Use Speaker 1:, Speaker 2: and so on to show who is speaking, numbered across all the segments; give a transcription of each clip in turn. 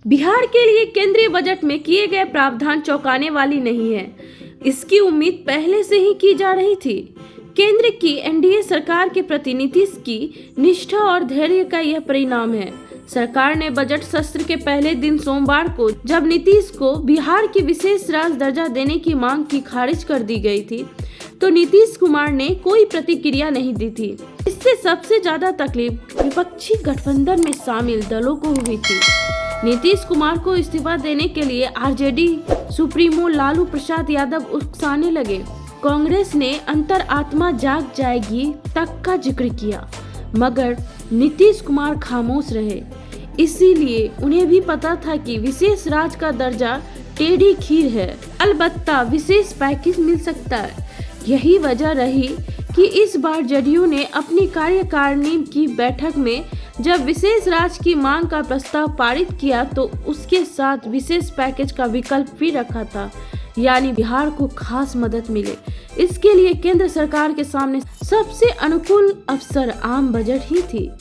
Speaker 1: बिहार के लिए केंद्रीय बजट में किए गए प्रावधान चौंकाने वाली नहीं है। इसकी उम्मीद पहले से ही की जा रही थी। केंद्र की एनडीए सरकार के प्रति नीतीश की निष्ठा और धैर्य का यह परिणाम है। सरकार ने बजट सत्र के पहले दिन सोमवार को जब नीतीश को बिहार की विशेष राज्य दर्जा देने की मांग की खारिज कर दी गई थी, तो नीतीश कुमार ने कोई प्रतिक्रिया नहीं दी थी। इससे सबसे ज्यादा तकलीफ विपक्षी गठबंधन में शामिल दलों को हुई थी। नीतीश कुमार को इस्तीफा देने के लिए आरजेडी सुप्रीमो लालू प्रसाद यादव उकसाने लगे। कांग्रेस ने अंतरात्मा जाग जाएगी तक का जिक्र किया, मगर नीतीश कुमार खामोश रहे। इसीलिए उन्हें भी पता था कि विशेष राज्य का दर्जा टेढ़ी खीर है, अलबत्ता विशेष पैकेज मिल सकता है। यही वजह रही कि इस बार जदयू ने अपनी कार्यकारिणी की बैठक में जब विशेष राज्य की मांग का प्रस्ताव पारित किया तो उसके साथ विशेष पैकेज का विकल्प भी रखा था, यानी बिहार को खास मदद मिले। इसके लिए केंद्र सरकार के सामने सबसे अनुकूल अवसर आम बजट ही थी।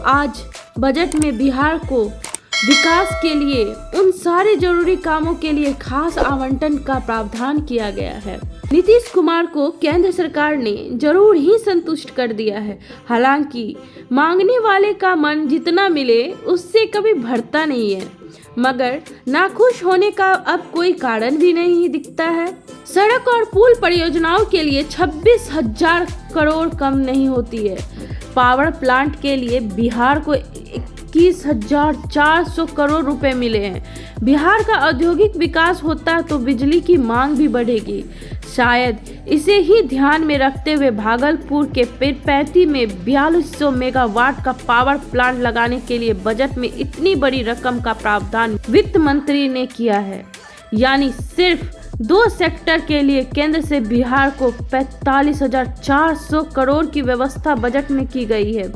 Speaker 1: आज बजट में बिहार को विकास के लिए उन सारे जरूरी कामों के लिए खास आवंटन का प्रावधान किया गया है। नीतीश कुमार को केंद्र सरकार ने जरूर ही संतुष्ट कर दिया है। हालांकि मांगने वाले का मन जितना मिले उससे कभी भरता नहीं है, मगर नाखुश होने का अब कोई कारण भी नहीं दिखता है। सड़क और पुल परियोजनाओं के लिए 26,000 करोड़ कम नहीं होती है। पावर प्लांट के लिए बिहार को 21,400 करोड़ रुपए मिले हैं। बिहार का औद्योगिक विकास होता तो बिजली की मांग भी बढ़ेगी। शायद इसे ही ध्यान में रखते हुए भागलपुर के पीरपैंती में 4200 मेगावाट का पावर प्लांट लगाने के लिए बजट में इतनी बड़ी रकम का प्रावधान वित्त मंत्री ने किया है। यानी सिर्फ 2 सेक्टर के लिए केंद्र से बिहार को 45,400 करोड़ की व्यवस्था बजट में की गई है।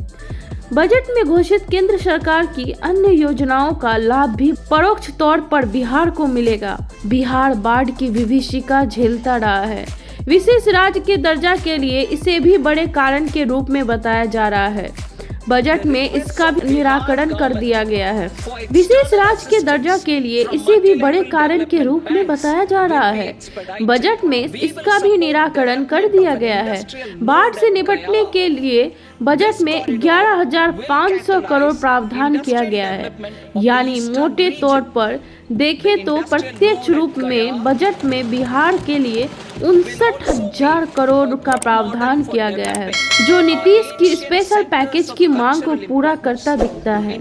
Speaker 1: बजट में घोषित केंद्र सरकार की अन्य योजनाओं का लाभ भी परोक्ष तौर पर बिहार को मिलेगा। बिहार बाढ़ की विभीषिका झेलता रहा है। विशेष राज्य के दर्जा के लिए इसे भी बड़े कारण के रूप में बताया जा रहा है। बजट में इसका भी निराकरण कर दिया गया है। विशेष राज्य के दर्जा के लिए इसे भी बड़े कारण के रूप में बताया जा रहा है। बजट में इसका भी निराकरण कर दिया गया है। बाढ़ से निपटने के लिए बजट में 11,500 करोड़ प्रावधान किया गया है। यानी मोटे तौर पर देखें तो प्रत्यक्ष रूप में बजट में बिहार के लिए 59,000 करोड़ का प्रावधान किया गया है, जो नीतीश की स्पेशल पैकेज की मांग को पूरा करता दिखता है।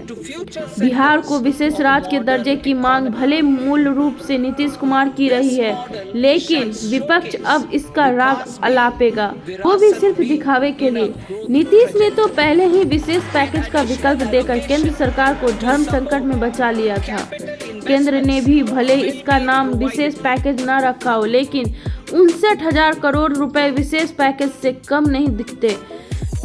Speaker 1: बिहार को विशेष राज्य के दर्जे की मांग भले मूल रूप से नीतीश कुमार की रही है, लेकिन विपक्ष अब इसका राग अलापेगा, वो भी सिर्फ दिखावे के लिए। नीतीश ने तो पहले ही विशेष पैकेज का विकल्प देकर केंद्र सरकार को धर्म संकट में बचा लिया था। केंद्र ने भी भले इसका नाम विशेष पैकेज न रखा हो, लेकिन 59,000 करोड़ रुपए विशेष पैकेज से कम नहीं दिखते।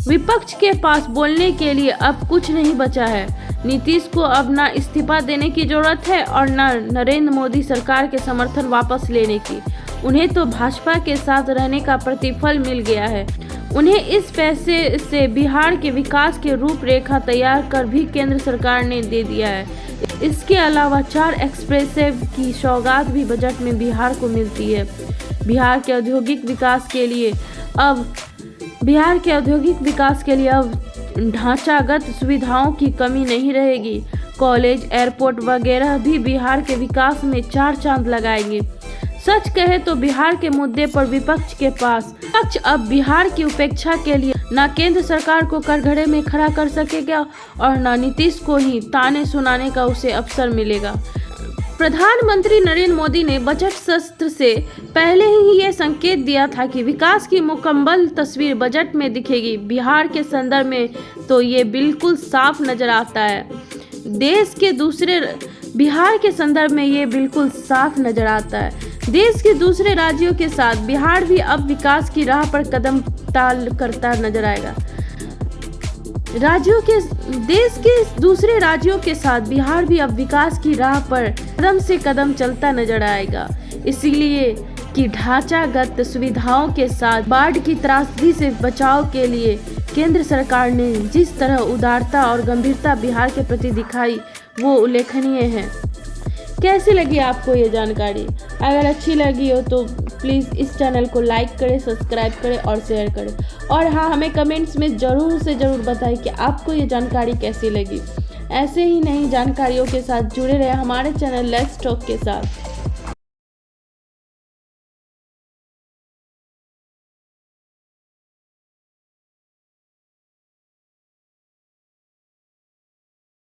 Speaker 1: विपक्ष के पास बोलने के लिए अब कुछ नहीं बचा है। नीतीश को अब ना इस्तीफा देने की जरूरत है और न नरेंद्र मोदी सरकार के समर्थन वापस लेने की। उन्हें तो भाजपा के साथ रहने का प्रतिफल मिल गया है। उन्हें इस पैसे से बिहार के विकास की रूपरेखा तैयार कर भी केंद्र सरकार ने दे दिया है। इसके अलावा 4 एक्सप्रेसवे की सौगात भी बजट में बिहार को मिलती है। बिहार के औद्योगिक विकास के लिए अब ढांचागत सुविधाओं की कमी नहीं रहेगी। कॉलेज, एयरपोर्ट वगैरह भी बिहार के विकास में 4 चांद लगाएंगे। सच कहे तो बिहार के मुद्दे पर विपक्ष के पास अब बिहार की उपेक्षा के लिए न केंद्र सरकार को कटघरे में खड़ा कर सकेगा और न नीतीश को ही ताने सुनाने का उसे अवसर मिलेगा। प्रधानमंत्री नरेंद्र मोदी ने बजट सत्र से पहले ही ये संकेत दिया था कि विकास की मुकम्मल तस्वीर बजट में दिखेगी। बिहार के संदर्भ में तो ये बिल्कुल साफ नजर आता है। बिहार के संदर्भ में ये बिल्कुल साफ नजर आता है। देश के दूसरे राज्यों के साथ बिहार भी अब विकास की राह पर कदम ताल करता नजर आएगा। देश के दूसरे राज्यों के साथ बिहार भी अब विकास की राह पर कदम से कदम चलता नजर आएगा। इसीलिए कि ढांचागत सुविधाओं के साथ बाढ़ की त्रासदी से बचाव के लिए केंद्र सरकार ने जिस तरह उदारता और गंभीरता बिहार के प्रति दिखाई, वो उल्लेखनीय हैं। कैसी लगी आपको ये जानकारी? अगर अच्छी लगी हो तो प्लीज़ इस चैनल को लाइक करें, सब्सक्राइब करें और शेयर करें। और हाँ, हमें कमेंट्स में ज़रूर से ज़रूर बताएं कि आपको ये जानकारी कैसी लगी। ऐसे ही नई जानकारियों के साथ जुड़े रहे हमारे चैनल लेट्स टॉक के साथ।